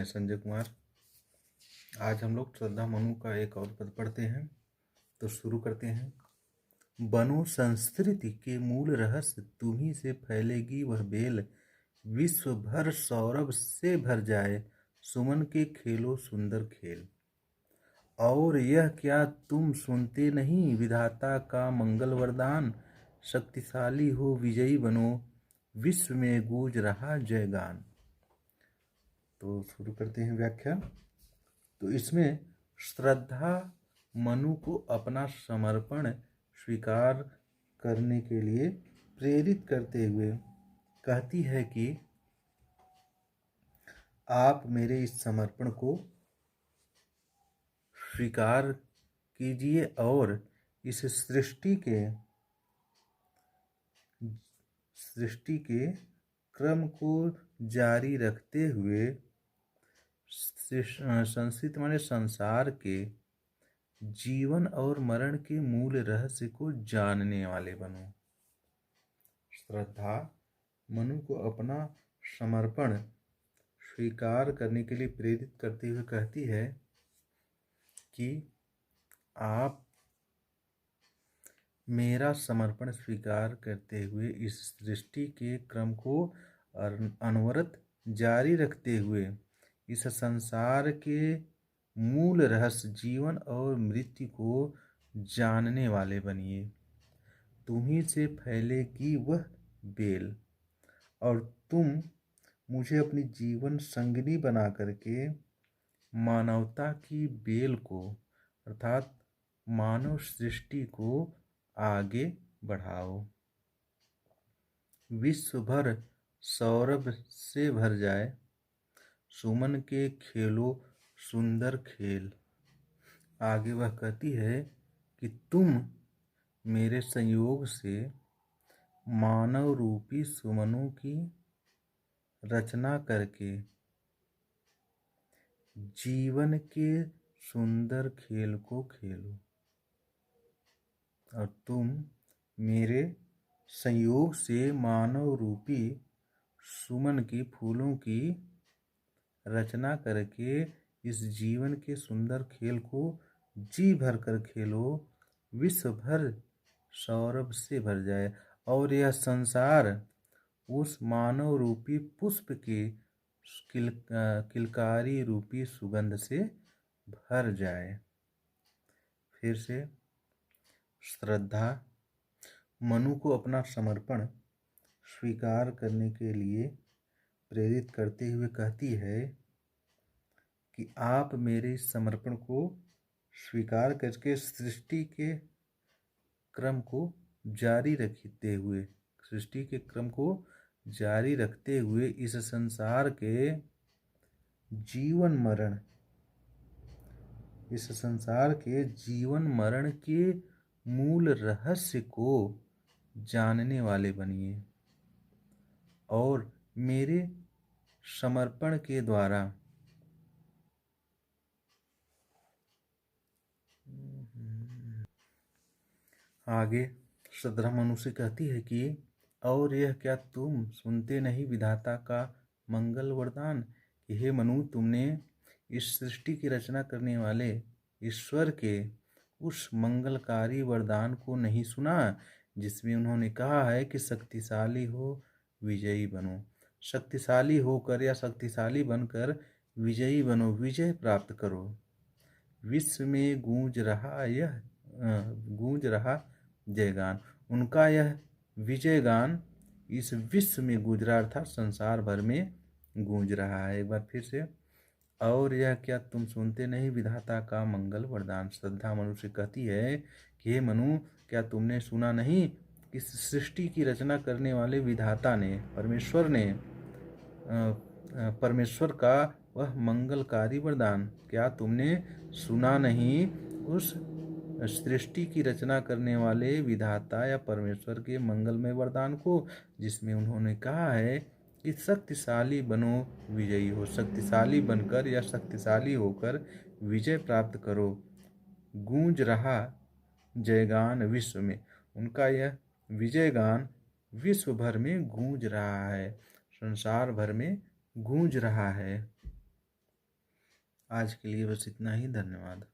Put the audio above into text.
संजय कुमार। आज हम लोग श्रद्धा मनु का एक और पद पढ़ते हैं, तो शुरू करते हैं। बनो संस्कृति के मूल रहस्य, तुम्ही से फैलेगी वह बेल। विश्व भर सौरभ से भर जाए, सुमन के खेलो सुंदर खेल। और यह क्या तुम सुनते नहीं, विधाता का मंगल वरदान। शक्तिशाली हो विजयी बनो, विश्व में गूंज रहा जयगान। तो शुरू करते हैं व्याख्या। तो इसमें श्रद्धा मनु को अपना समर्पण स्वीकार करने के लिए प्रेरित करते हुए कहती है कि आप मेरे इस समर्पण को स्वीकार कीजिए और इस सृष्टि के क्रम को जारी रखते हुए संस्कृत माने संसार के जीवन और मरण के मूल रहस्य को जानने वाले बनो। श्रद्धा मनु को अपना समर्पण स्वीकार करने के लिए प्रेरित करते हुए कहती है कि आप मेरा समर्पण स्वीकार करते हुए इस सृष्टि के क्रम को अनवरत जारी रखते हुए इस संसार के मूल रहस्य जीवन और मृत्यु को जानने वाले बनिए। तुम्ही से फैलेगी वह बेल, और तुम मुझे अपनी जीवन संगिनी बना करके मानवता की बेल को अर्थात मानव सृष्टि को आगे बढ़ाओ। विश्व भर सौरभ से भर जाए, सुमन के खेलो सुंदर खेल। आगे वह कहती है कि तुम मेरे संयोग से मानव रूपी सुमनों की रचना करके जीवन के सुंदर खेल को खेलो। और तुम मेरे संयोग से मानव रूपी सुमन की फूलों की रचना करके इस जीवन के सुंदर खेल को जी भर कर खेलो। विश्व भर सौरभ से भर जाए और यह संसार उस मानव रूपी पुष्प के किलकारी रूपी सुगंध से भर जाए। फिर से श्रद्धा मनु को अपना समर्पण स्वीकार करने के लिए प्रेरित करते हुए कहती है कि आप मेरे समर्पण को स्वीकार करके सृष्टि के क्रम को जारी रखते हुए इस संसार के जीवन मरण के मूल रहस्य को जानने वाले बनिए और मेरे समर्पण के द्वारा आगे श्रद्धा मनु से कहती है कि और यह क्या तुम सुनते नहीं, विधाता का मंगल वरदान। कि हे मनु, तुमने इस सृष्टि की रचना करने वाले ईश्वर के उस मंगलकारी वरदान को नहीं सुना जिसमें उन्होंने कहा है कि शक्तिशाली हो विजयी बनो। शक्तिशाली होकर या शक्तिशाली बनकर विजयी बनो, विजय प्राप्त करो। विश्व में गूंज रहा जयगान। उनका यह विजय गान इस विश्व में गूंज रहा अर्थात संसार भर में गूंज रहा है। एक बार फिर से, और यह क्या तुम सुनते नहीं, विधाता का मंगल वरदान। श्रद्धा मनु से कहती है कि हे मनु, क्या तुमने सुना नहीं कि सृष्टि की रचना करने वाले विधाता ने परमेश्वर का वह मंगलकारी वरदान। क्या तुमने सुना नहीं उस सृष्टि की रचना करने वाले विधाता या परमेश्वर के मंगलमय वरदान को जिसमें उन्होंने कहा है कि शक्तिशाली बनो विजयी हो। शक्तिशाली बनकर या शक्तिशाली होकर विजय प्राप्त करो। गूंज रहा जयगान विश्व में। उनका यह विजय गान विश्व भर में गूंज रहा है, संसार भर में गूंज रहा है। आज के लिए बस इतना ही। धन्यवाद।